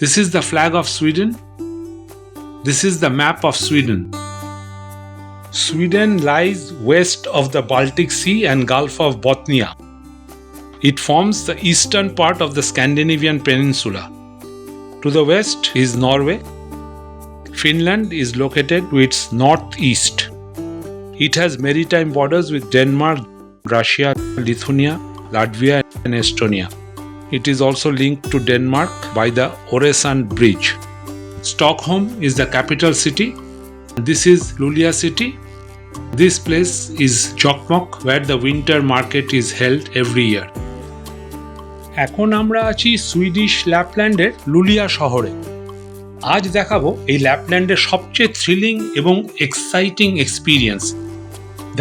This is the flag of Sweden. This is the map of Sweden. Sweden lies west of the Baltic Sea and Gulf of Bothnia. It forms the eastern part of the Scandinavian peninsula. To the west is Norway. Finland is located to its northeast. It has maritime borders with Denmark, Russia, Lithuania, Latvia, and Estonia. It is also linked to Denmark by the Øresund Bridge. Stockholm is the capital city. This is Luleå city. This place is Jokkmokk, where the winter market is held every year. এখন আমরা আছি Swedish ল্যাপল্যান্ডের লুলিয়া শহরে। আজ দেখাবো এই ল্যাপল্যান্ডের সবচেয়ে thrilling এবং exciting experience.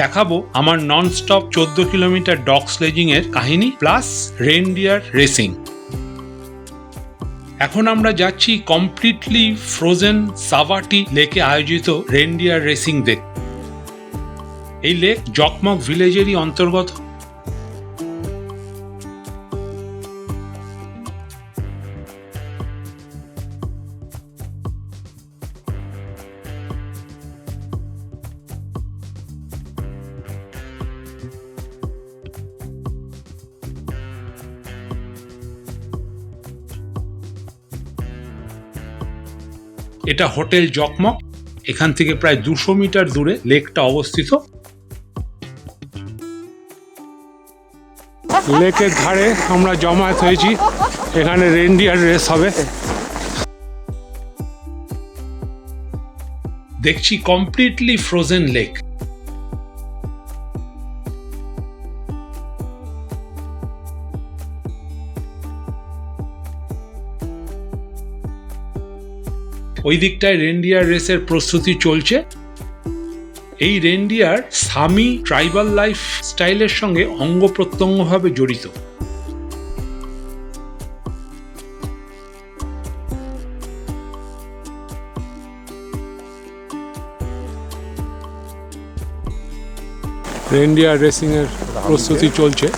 দেখাবো আমার non stop 14 kilometre dog sledging এর কাহিনী প্লাস রেইনডিয়ার রেসিং। এখন আমরা যাচ্ছি কমপ্লিটলি ফ্রোজেন সাভাটি লেকে আয়োজিত রেইনডিয়ার রেসিং দেখতে। এই লেক জকমক ভিলেজেরই অন্তর্গত। এটা হোটেল জকমক। এখান থেকে প্রায় 200 মিটার দূরে লেকটা অবস্থিত। লেকের ধারে আমরা জমায়েত হয়েছি, এখানে রেইনডিয়ার রেস হবে। দেখছি কমপ্লিটলি ফ্রোজেন লেক। ওই দিকটায় রেইনডিয়ার রেসের প্রস্তুতি চলছে। এই রেইনডিয়ার সামি ট্রাইবাল লাইফ স্টাইলের সঙ্গে অঙ্গ প্রত্যঙ্গভাবে জড়িত। রেইনডিয়ার রেসিং এর প্রস্তুতি চলছে।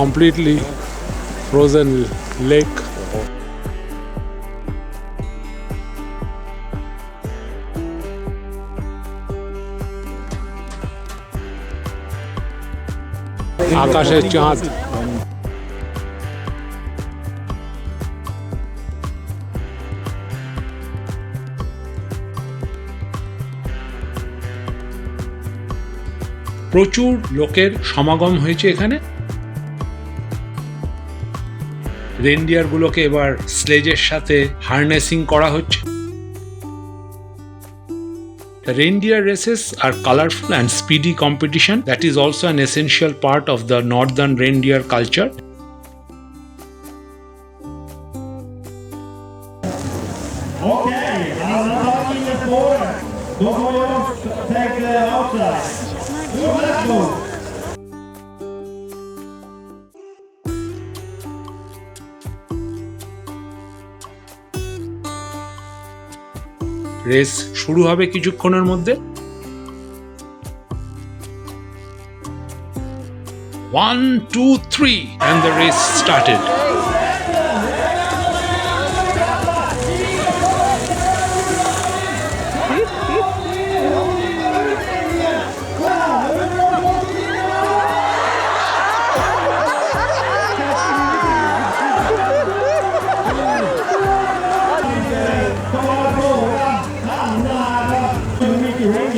Completely frozen lake. আকাশের চাঁদ। প্রচুর লোকের সমাগম হয়েছে এখানে। রেইনডিয়ার গুলোকে এবার স্লেজের সাথে হার্নেসিং করা হচ্ছে। The reindeer races are colorful and speedy competition that is also an essential part of the northern reindeer culture. Okay, I'm not in the border. Don't take the outside. Let's go. Race শুরু হবে কিছুক্ষণের মধ্যে। 1, 2, 3 and the race started.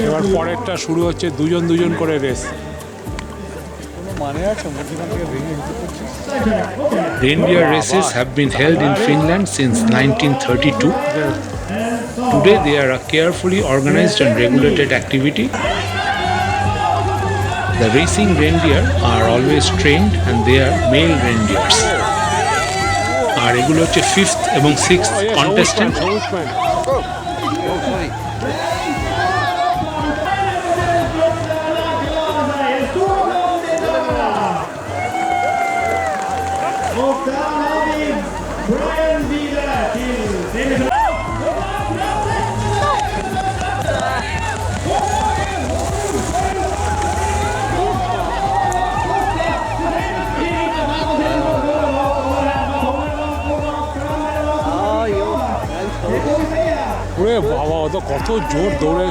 এবার পরেরটা শুরু হচ্ছে, দুজন দুজন করে race. Reindeer races have been held in Finland since 1932. Today they are a carefully organized and regulated activity. The racing reindeer are always trained and they are male reindeers. আর এগুলো হচ্ছে 5th এবং 6th contestant. Och där har vi Reindeer till ওরে বাবা, ও তো কত জোর দৌড়ে।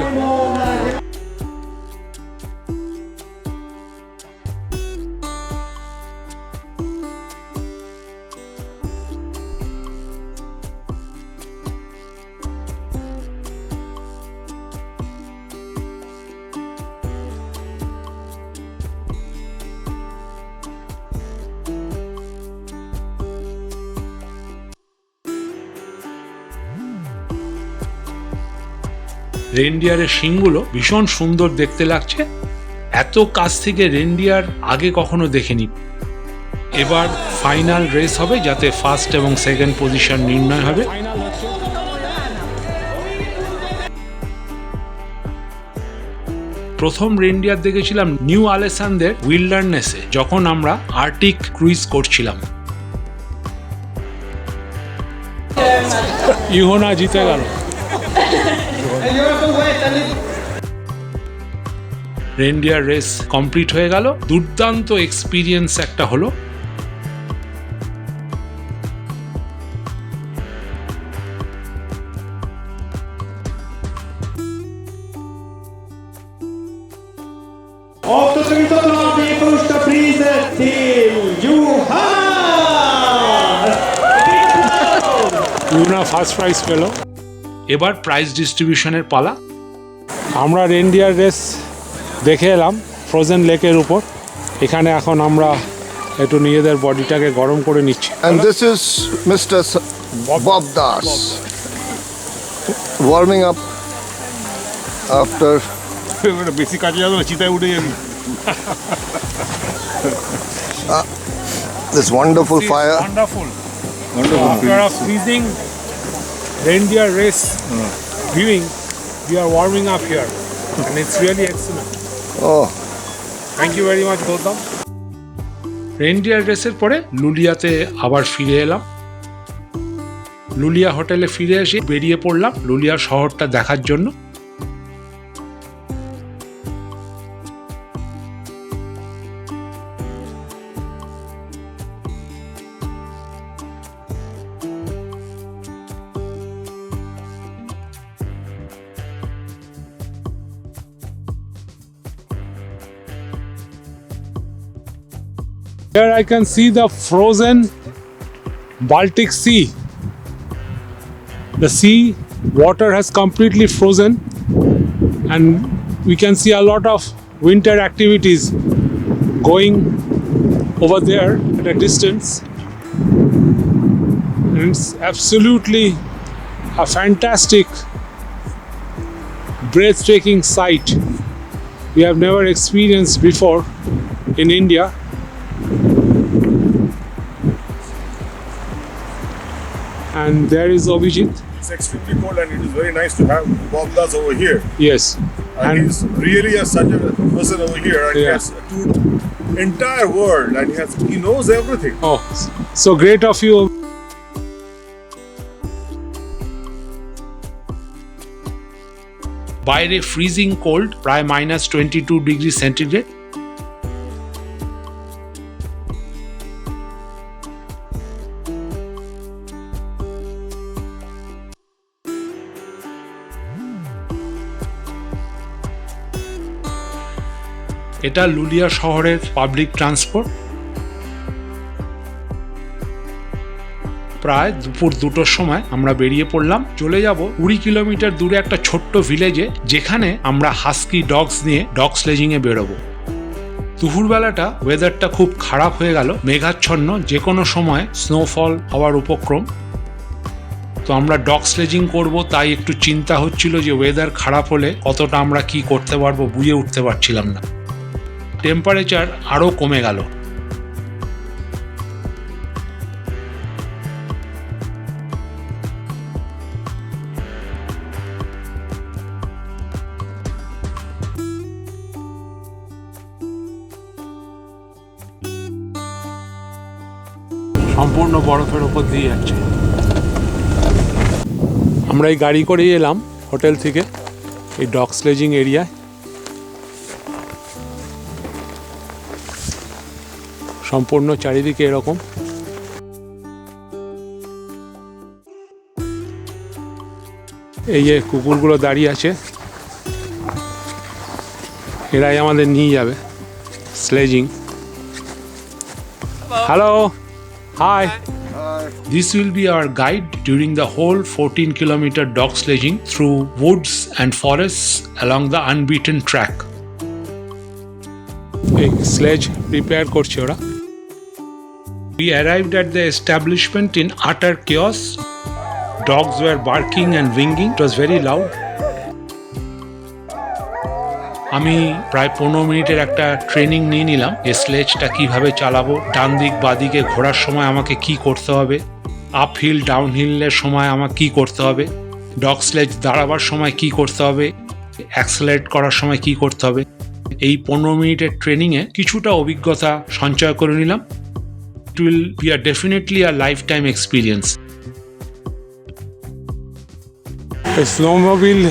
রেনডিয়ারের শিংগুলো ভীষণ সুন্দর দেখতে লাগছে। এত কাছ থেকে রেনডিয়ার আগে কখনো দেখিনি। এবার ফাইনাল রেস হবে, যাতে ফার্স্ট এবং সেকেন্ড পজিশন নির্ণয় হবে। প্রথম রেনডিয়ার দেখেছিলাম নিউ আলেসান্দের উইল্ডারনেসে, যখন আমরা আর্টিক ক্রুইজ করছিলাম। ইহোনা জিতে গেল। রেনডিয়ার রেস কমপ্লিট হয়ে গেল। দুর্দান্ত এক্সপিরিয়েন্স একটা হলো। Och då ska vi ta fram det första priset till Johan! ইউনা ফার্স্ট প্রাইজ পেল। এবার প্রাইজ ডিস্ট্রিবিউশনের পালা। আমরা রেনডিয়ার রেস দেখে এলাম ফ্রোজেন লেকের উপর। এখানে এখন আমরা একটু নিজেদের বডিটাকে গরম করে নিচ্ছি। And this is Mr. Bob Das warming up after বেশি কাজে যাবে না, চিতায় উঠে যাবি। this wonderful fire. Wonderful. After a freezing reindeer race viewing, we are warming up here, and it's really excellent. Oh, Thank you very much, Gautam. Reindeer রেসের পরে লুলিয়াতে আবার ফিরে এলাম। লুলিয়া হোটেলে ফিরে এসে বেরিয়ে পড়লাম লুলিয়া শহরটা দেখার জন্য। Here I can see the frozen Baltic Sea. The sea water has completely frozen, and we can see a lot of winter activities going over there at a distance. And it's absolutely a fantastic, breathtaking sight we have never experienced before in India. And there is Abhijit. It's extremely cold and it is very nice to have Bob Das over here. Yes. And he's really such a person over here, and he Yeah. has toured entire world, and he knows everything. Oh, so great of you. বাইরে freezing cold, প্রায় -22 degree centigrade. এটা লুলিয়া শহরের public transport. প্রায় দুপুর 2টোর সময় আমরা বেরিয়ে পড়লাম। চলে যাব 20 কিলোমিটার দূরে একটা ছোট্ট ভিলেজে, যেখানে আমরা হাস্কি ডগস নিয়ে ডগ স্লেজিং এ বেরোবো। দুপুরবেলাটা ওয়েদারটা খুব খারাপ হয়ে গেল, মেঘাচ্ছন্ন, যে কোনো সময় স্নোফল হওয়ার উপক্রম। তো আমরা ডগ স্লেজিং করব, তাই একটু চিন্তা হচ্ছিল যে ওয়েদার খারাপ হলে কতটা আমরা কি করতে পারবো বুঝে উঠতে পারছিলাম না। টেম্পারেচার আরও কমে গেল। সম্পূর্ণ বরফের ওপর দিয়ে যাচ্ছে। আমরা এই গাড়ি করেই এলাম হোটেল থেকে এই ডগ স্লেজিং এরিয়ায়। সম্পূর্ণ চারিদিকে এরকম। এই যে কুকুরগুলো দাঁড়িয়ে আছে, এরাই আমাদের নিয়ে যাবে sledging. Hello, hi. This will be our guide during the whole 14-kilometer dog sledging through woods and forests along the unbeaten track. A sledge prepare korche ora. We arrived at the establishment in utter chaos. Dogs were barking and whinnying. It was very loud. আমি প্রায় 15 মিনিটের একটা training নিয়ে নিলাম এই স্লেজটা কিভাবে চালাবো, ডান দিক বাঁ দিকে ঘোরার সময় আমাকে কি করতে হবে, আপ হিল ডাউন হিলের সময় আমাকে কি করতে হবে, ডগ স্লেজ দাঁড়াবার সময় কি করতে হবে, অ্যাক্সেলারেট করার সময় কি করতে হবে। এই 15 মিনিটের ট্রেনিংয়ে কিছুটা অভিজ্ঞতা সঞ্চয় করে নিলাম। It will be definitely a lifetime experience. Snowmobile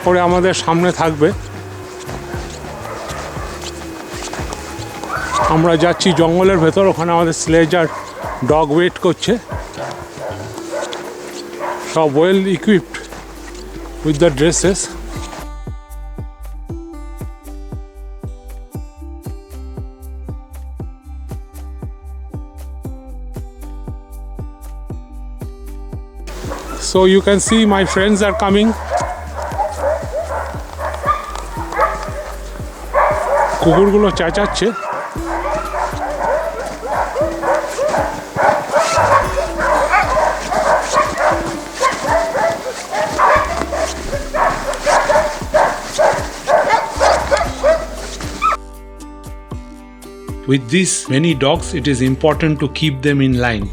করে আমাদের সামনে থাকবে, আমরা যাচ্ছি জঙ্গলের ভেতর, ওখানে আমাদের স্লেজ আর ডগ ওয়েট করছে, সব well equipped with the dresses. So you can see my friends are coming. কুকুরগুলো চেঁচাচ্ছে। With these many dogs, it is important to keep them in line.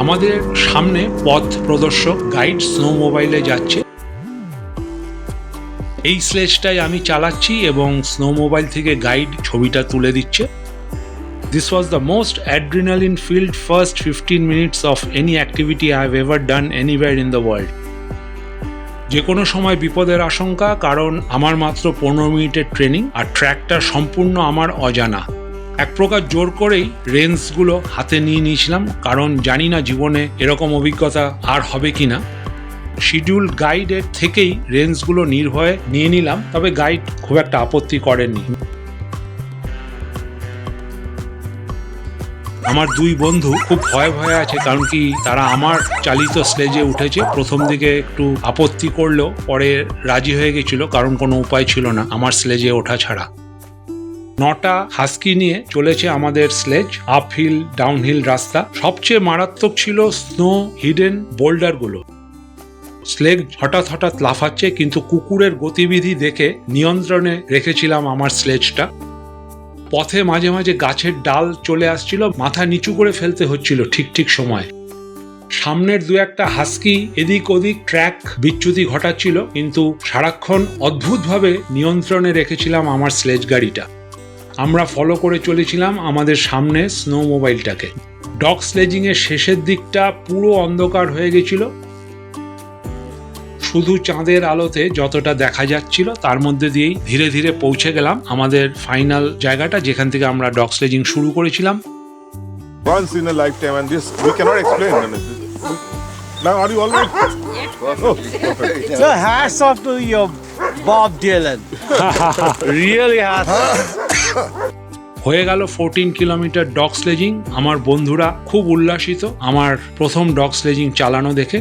আমাদের সামনে পথ প্রদর্শক গাইড স্নো মোবাইলে যাচ্ছে। এই স্লেজটাই আমি চালাচ্ছি এবং স্নো মোবাইল থেকে গাইড ছবিটা তুলে দিচ্ছে। This was the most adrenaline-filled first 15 minutes of any activity I have ever done anywhere in the world. যে কোনো সময় বিপদের আশঙ্কা, কারণ আমার মাত্র 15 মিনিটের ট্রেনিং আর ট্র্যাকটা সম্পূর্ণ আমার অজানা। এক প্রকার জোর করেই রেঞ্জগুলো হাতে নিয়ে নিয়েছিলাম, কারণ জানি না জীবনে এরকম অভিজ্ঞতা আর হবে কিনা। শিডিউল গাইডের থেকেই রেঞ্জগুলো নির্ভয়ে নিয়ে নিলাম, তবে গাইড খুব একটা আপত্তি করেননি। আমার দুই বন্ধু খুব ভয়ে ভয়ে আছে, কারণ কি তারা আমার চালিত স্লেজে উঠেছে। প্রথম দিকে একটু আপত্তি করলেও পরে রাজি হয়ে গেছিল, কারণ কোনো উপায় ছিল না আমার স্লেজে ওঠা ছাড়া। 9টা হাস্কি নিয়ে চলেছে আমাদের sledge, up hill down hill রাস্তা। সবচেয়ে মারাত্মক ছিল স্নো হিডেন বোল্ডারগুলো। স্লেজ হঠাৎ হঠাৎ লাফাচ্ছে, কিন্তু কুকুরের গতিবিধি দেখে নিয়ন্ত্রণে রেখেছিলাম আমার স্লেজটা। পথে মাঝে মাঝে গাছের ডাল চলে আসছিল, মাথা নিচু করে ফেলতে হচ্ছিল ঠিক সময়। সামনের দু একটা হাস্কি এদিক ওদিক ট্র্যাক বিচ্যুতি ঘটাচ্ছিল, কিন্তু সারাক্ষণ অদ্ভুতভাবে নিয়ন্ত্রণে রেখেছিলাম আমার স্লেজ গাড়িটা। আমরা ফলো করে চলেছিলাম আমাদের সামনে স্নো মোবাইলটাকে। ডগ স্লেজিং এর শেষের দিকটা পুরো অন্ধকার হয়ে গেছিল, শুধু চাঁদের আলোতে যতটা দেখা যাচ্ছিল তার মধ্যে দিয়েই ধীরে ধীরে পৌঁছে গেলাম আমাদের ফাইনাল জায়গাটা, যেখান থেকে আমরা ডগ স্লেজিং শুরু করেছিলাম। Once in a lifetime, and this we cannot explain. Now, are you all right? Oh, perfect. So hats off to your Bob Dylan. Really hats off. হয়ে গেল 14 কিলোমিটার ডগ স্লেজিং। আমার বন্ধুরা খুব উল্লাসিত আমার প্রথম dog sledging চালানো দেখে।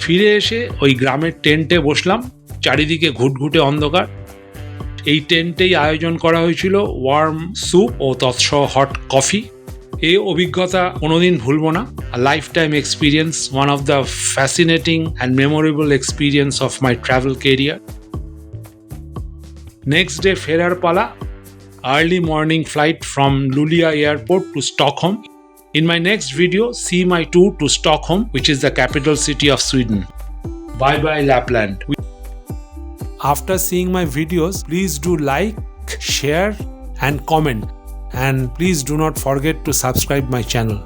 ফিরে এসে ওই গ্রামের টেন্টে বসলাম, চারিদিকে ঘুটঘুটে অন্ধকার। এই টেন্টেই আয়োজন করা হয়েছিল ওয়ার্ম স্যুপ ও তৎসহ হট কফি। এই অভিজ্ঞতা কোনোদিন ভুলবো না। Lifetime experience, one of the fascinating and memorable experience of my travel career. Next day ফেরার পালা, early morning flight from Lulea airport to Stockholm. In my next video, see my tour to Stockholm, which is the capital city of Sweden. Bye bye Lapland. After seeing my videos, please do like, share and comment, and please do not forget to subscribe my channel.